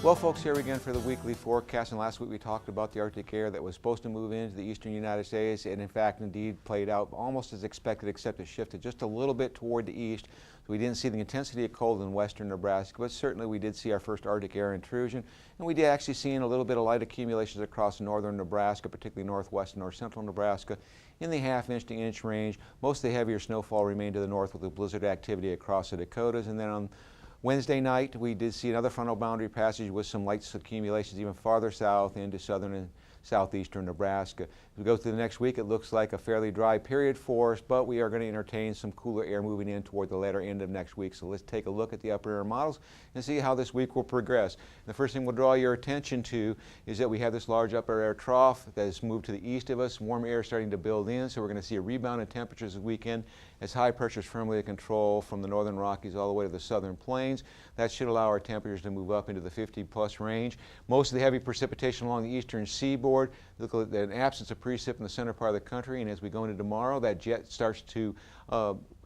Well, folks, here again for the weekly forecast. And last week we talked about the Arctic air that was supposed to move into the eastern United States, and in fact, indeed, played out almost as expected, except it shifted just a little bit toward the east. So we didn't see the intensity of cold in western Nebraska, but certainly we did see our first Arctic air intrusion, and we did actually see a little bit of light accumulations across northern Nebraska, particularly northwest and north central Nebraska, in the half-inch to inch range. Most of the heavier snowfall remained to the north with the blizzard activity across the Dakotas, and then on Wednesday night, we did see another frontal boundary passage with some light accumulations even farther south into southern and southeastern Nebraska. As we go through the next week, it looks like a fairly dry period for us, but we are going to entertain some cooler air moving in toward the latter end of next week. So let's take a look at the upper air models and see how this week will progress. The first thing we'll draw your attention to is that we have this large upper air trough that has moved to the east of us. Warm air starting to build in, so we're going to see a rebound in temperatures this weekend as high pressure is firmly in control from the northern Rockies all the way to the southern plains. That should allow our temperatures to move up into the 50+ range. Most of the heavy precipitation along the eastern seaboard, look at an absence of precip in the center part of the country, and as we go into tomorrow, that jet starts to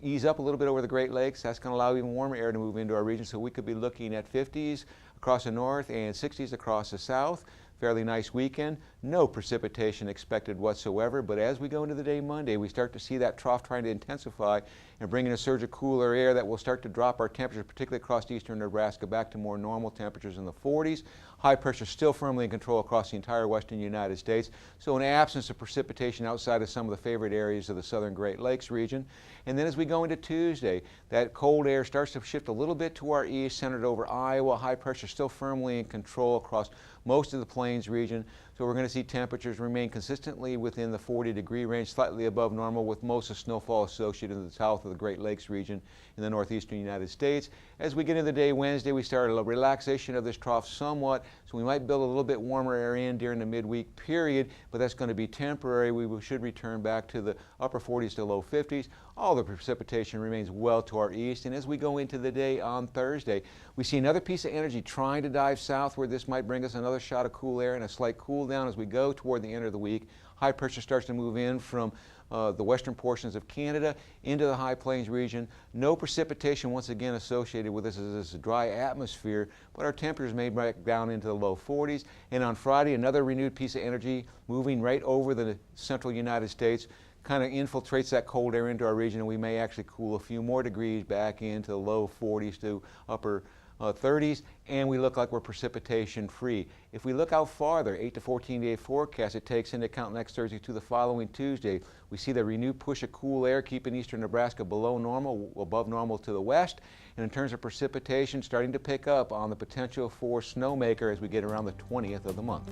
ease up a little bit over the Great Lakes. That's going to allow even warmer air to move into our region, so we could be looking at 50s across the north and 60s across the south. Fairly nice weekend. No precipitation expected whatsoever, but as we go into the day Monday, we start to see that trough trying to intensify and bring in a surge of cooler air that will start to drop our temperatures, particularly across eastern Nebraska, back to more normal temperatures in the 40s. High pressure still firmly in control across the entire western United States, so an absence of precipitation outside of some of the favorite areas of the southern Great Lakes region. And then as we go into Tuesday, that cold air starts to shift a little bit to our east, centered over Iowa. High pressure still firmly in control across most of the plains region. So we're going to see temperatures remain consistently within the 40-degree range, slightly above normal, with most of snowfall associated in the south of the Great Lakes region in the northeastern United States. As we get into the day Wednesday, we start a relaxation of this trough somewhat, so we might build a little bit warmer air in during the midweek period, but that's going to be temporary. We should return back to the upper 40s to low 50s. All the precipitation remains well to our east, and as we go into the day on Thursday, we see another piece of energy trying to dive southward. This might bring us another shot of cool air and a slight cool down as we go toward the end of the week. High pressure starts to move in from the western portions of Canada into the high plains region. No precipitation once again associated with this as this dry atmosphere, but our temperatures may break down into the low 40s. And on Friday, another renewed piece of energy moving right over the central United States kind of infiltrates that cold air into our region, and we may actually cool a few more degrees back into the low 40s to upper 30s, and we look like we're precipitation free. If we look out farther, 8 to 14-day forecast, it takes into account next Thursday to the following Tuesday. We see the renewed push of cool air keeping eastern Nebraska below normal, above normal to the west, and in terms of precipitation, starting to pick up on the potential for snowmaker as we get around the 20th of the month.